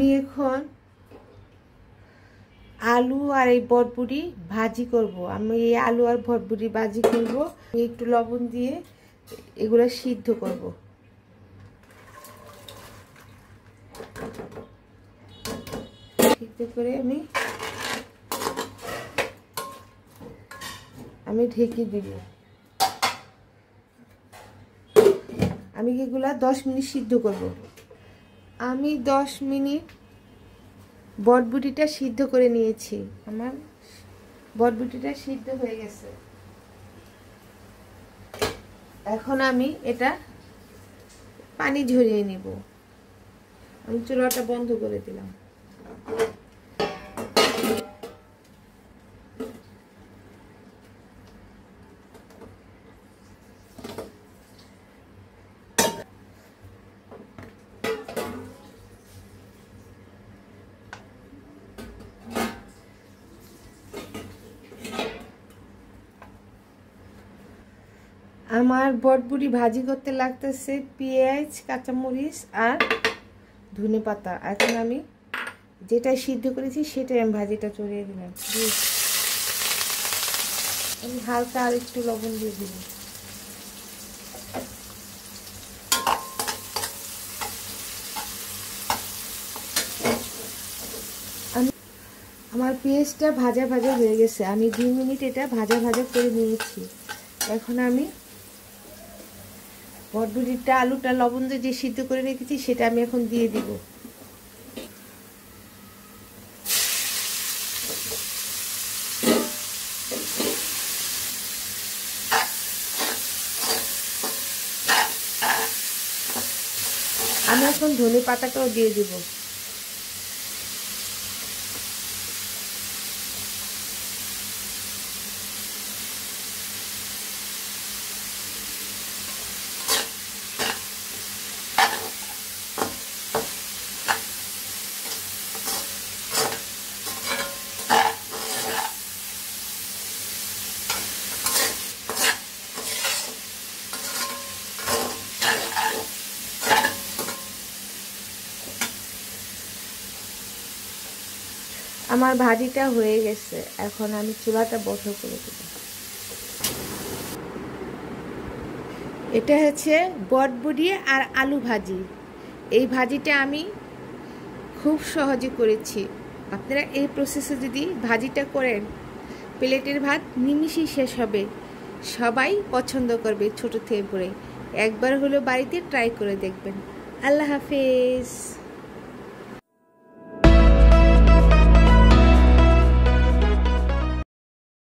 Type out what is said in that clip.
আমি এখন আলু আর এই বটবুটি ভাজি করব। আমি এই আলু আর বটবুটি ভাজি করব। একটু লবণ দিয়ে এগুলো সিদ্ধ করব। সিদ্ধ করে আমি ঢেকে দিব। আমি এগুলা 10 মিনিট সিদ্ধ করব। আমি 10 মিনিট বটবুটিটা সিদ্ধ করে নিয়েছি। আমার বটবুটিটা সিদ্ধ হয়ে গেছে। এখন আমি এটা পানি ঝরিয়ে নিব। আমি চুলাটা বন্ধ করে দিলাম। আমার বটবুটি ভাজি করতে লাগতেছে পেঁয়াজ, কাঁচামরিচ আর ধনেপাতা। এখন আমি যেটা সিদ্ধ করেছি সেটাই আমি ভাজিটা চড়িয়ে দিলাম। আমি হালকা আর একটু লবণ দিয়ে দিব। আমার পেঁয়াজটা ভাজা ভাজা হয়ে গেছে। আমি 2 মিনিট এটা ভাজা ভাজা করে নিয়েছি। এখন আমি বটবুটিটা আলুটা লবণ দিয়ে যে সিদ্ধ করে রেখেছি সেটা আমি এখন দিয়ে দিব। আমি এখন ধনে পাতাটাও দিয়ে দিব। আমার ভাজিটা হয়ে গেছে। এখন আমি চুলাটা বন্ধ করে দেব। এটা হচ্ছে বটবুটি আর আলু ভাজি। এই ভাজিটা আমি খুব সহজে করেছি। আপনারা এই প্রসেসে যদি ভাজিটা করেন, প্লেটের ভাত নিমিষেই শেষ হবে। সবাই পছন্দ করবে ছোট থেকে বড়। একবার হলো বাড়িতে ট্রাই করে দেখবেন। আল্লাহ হাফেজ।